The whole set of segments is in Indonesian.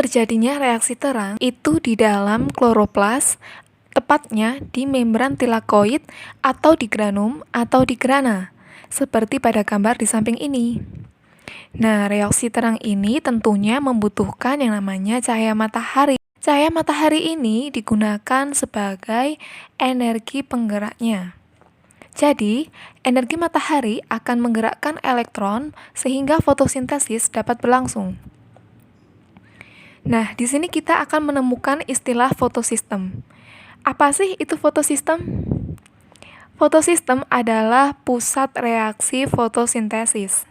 Terjadinya reaksi terang itu di dalam kloroplas, tepatnya di membran tilakoid atau di granum atau di grana, seperti pada gambar di samping ini. Nah, reaksi terang ini tentunya membutuhkan yang namanya cahaya matahari. Cahaya matahari ini digunakan sebagai energi penggeraknya. Jadi, energi matahari akan menggerakkan elektron sehingga fotosintesis dapat berlangsung. Nah, di sini kita akan menemukan istilah fotosistem. Apa sih itu fotosistem? Fotosistem adalah pusat reaksi fotosintesis.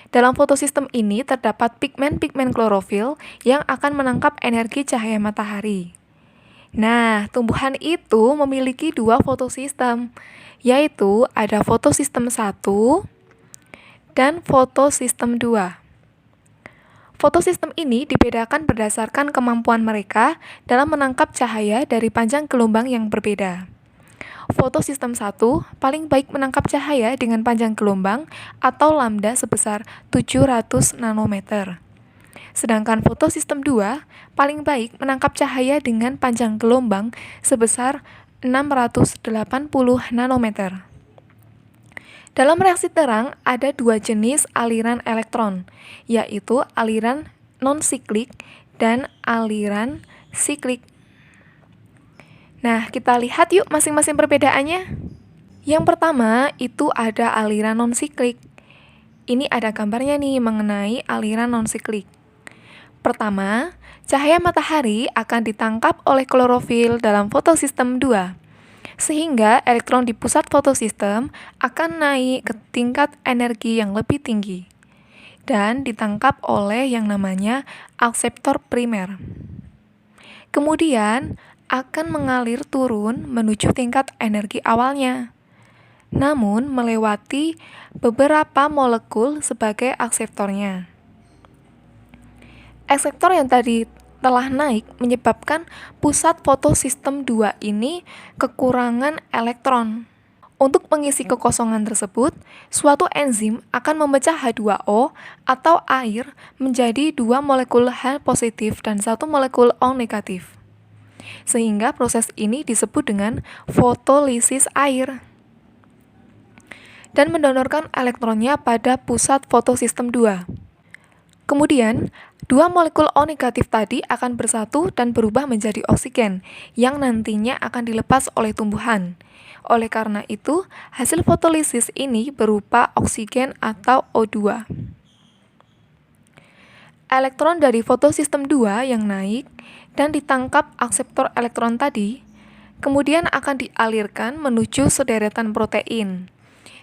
Dalam fotosistem ini terdapat pigmen-pigmen klorofil yang akan menangkap energi cahaya matahari. Nah, tumbuhan itu memiliki dua fotosistem, yaitu ada fotosistem 1 dan fotosistem 2. Fotosistem ini dibedakan berdasarkan kemampuan mereka dalam menangkap cahaya dari panjang gelombang yang berbeda. Fotosistem 1 paling baik menangkap cahaya dengan panjang gelombang atau lambda sebesar 700 nanometer. Sedangkan fotosistem 2 paling baik menangkap cahaya dengan panjang gelombang sebesar 680 nanometer. Dalam reaksi terang ada dua jenis aliran elektron, yaitu aliran non-siklik dan aliran siklik. Nah, kita lihat yuk masing-masing perbedaannya. Yang pertama itu ada aliran non-siklik. Ini ada gambarnya nih mengenai aliran non-siklik. Pertama, cahaya matahari akan ditangkap oleh klorofil dalam fotosistem 2. Sehingga elektron di pusat fotosistem akan naik ke tingkat energi yang lebih tinggi dan ditangkap oleh yang namanya akseptor primer. Kemudian akan mengalir turun menuju tingkat energi awalnya, namun melewati beberapa molekul sebagai akseptornya. Akseptor yang tadi telah naik menyebabkan pusat fotosistem 2 ini kekurangan elektron. Untuk mengisi kekosongan tersebut, suatu enzim akan memecah H2O atau air menjadi dua molekul H positif dan satu molekul O negatif. Sehingga proses ini disebut dengan fotolisis air dan mendonorkan elektronnya pada pusat fotosistem 2. Kemudian, dua molekul O negatif tadi akan bersatu dan berubah menjadi oksigen yang nantinya akan dilepas oleh tumbuhan. Oleh karena itu, hasil fotolisis ini berupa oksigen atau O2. Elektron dari fotosistem 2 yang naik dan ditangkap akseptor elektron tadi, kemudian akan dialirkan menuju sederetan protein.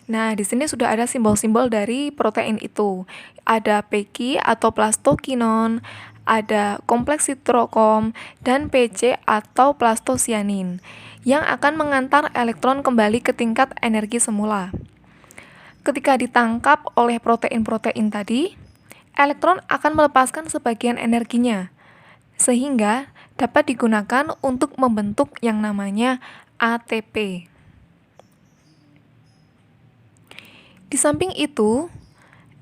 Nah, di sini sudah ada simbol-simbol dari protein itu. Ada PQ atau plastokinon, ada kompleks sitrokom, dan PC atau plastosianin yang akan mengantar elektron kembali ke tingkat energi semula. Ketika ditangkap oleh protein-protein tadi, elektron akan melepaskan sebagian energinya, sehingga dapat digunakan untuk membentuk yang namanya ATP. Di samping itu,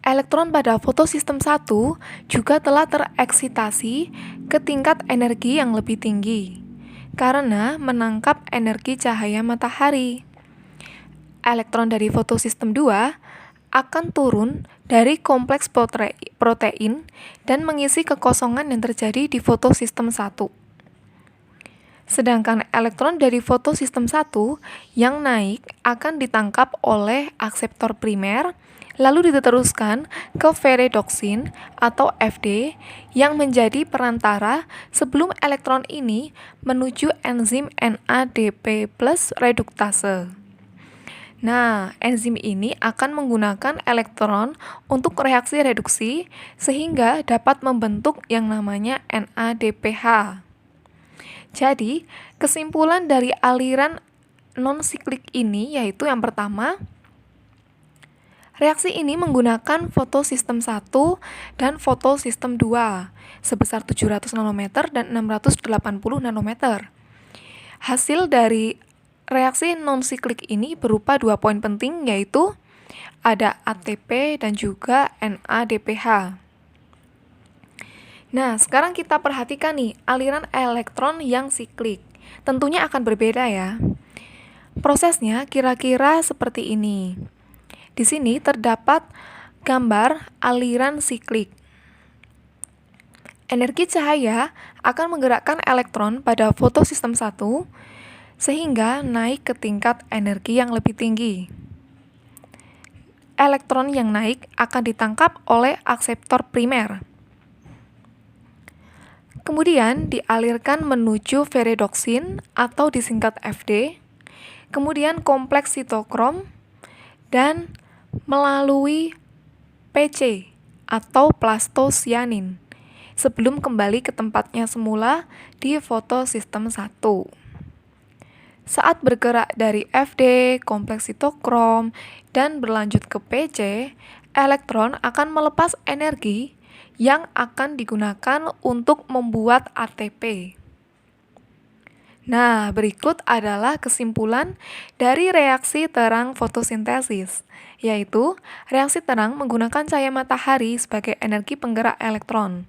elektron pada fotosistem 1 juga telah tereksitasi ke tingkat energi yang lebih tinggi karena menangkap energi cahaya matahari. Elektron dari fotosistem 2 akan turun dari kompleks protein dan mengisi kekosongan yang terjadi di fotosistem 1. Sedangkan elektron dari fotosistem 1 yang naik akan ditangkap oleh akseptor primer, lalu diteruskan ke ferredoksin atau Fd yang menjadi perantara sebelum elektron ini menuju enzim NADP+ reduktase. Nah, enzim ini akan menggunakan elektron untuk reaksi reduksi sehingga dapat membentuk yang namanya NADPH. Jadi, kesimpulan dari aliran non-siklik ini yaitu yang pertama, reaksi ini menggunakan fotosistem 1 dan fotosistem 2 sebesar 700 nanometer dan 680 nanometer. Hasil dari reaksi non-siklik ini berupa dua poin penting yaitu ada ATP dan juga NADPH. Nah, sekarang kita perhatikan nih aliran elektron yang siklik. Tentunya akan berbeda ya. Prosesnya kira-kira seperti ini. Di sini terdapat gambar aliran siklik. Energi cahaya akan menggerakkan elektron pada fotosistem 1 sehingga naik ke tingkat energi yang lebih tinggi. Elektron yang naik akan ditangkap oleh akseptor primer. Kemudian dialirkan menuju ferredoksin atau disingkat Fd, kemudian kompleks sitokrom, dan melalui PC atau plastosianin sebelum kembali ke tempatnya semula di fotosistem 1. Saat bergerak dari Fd, kompleks sitokrom, dan berlanjut ke PC, elektron akan melepas energi yang akan digunakan untuk membuat ATP. Nah, berikut adalah kesimpulan dari reaksi terang fotosintesis, yaitu reaksi terang menggunakan cahaya matahari sebagai energi penggerak elektron.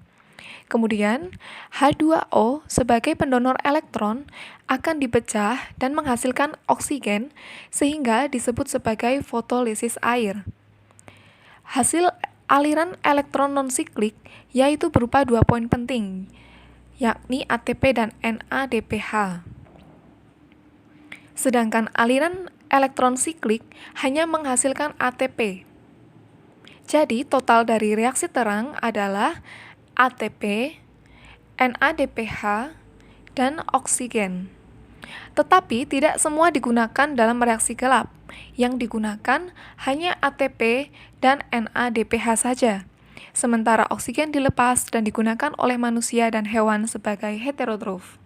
Kemudian, H2O sebagai pendonor elektron akan dipecah dan menghasilkan oksigen sehingga disebut sebagai fotolisis air. Hasil aliran elektron non-siklik yaitu berupa 2 poin penting, yakni ATP dan NADPH. Sedangkan aliran elektron siklik hanya menghasilkan ATP. Jadi, total dari reaksi terang adalah ATP, NADPH, dan oksigen. Tetapi tidak semua digunakan dalam reaksi gelap. Yang digunakan hanya ATP dan NADPH saja. Sementara oksigen dilepas dan digunakan oleh manusia dan hewan sebagai heterotrof.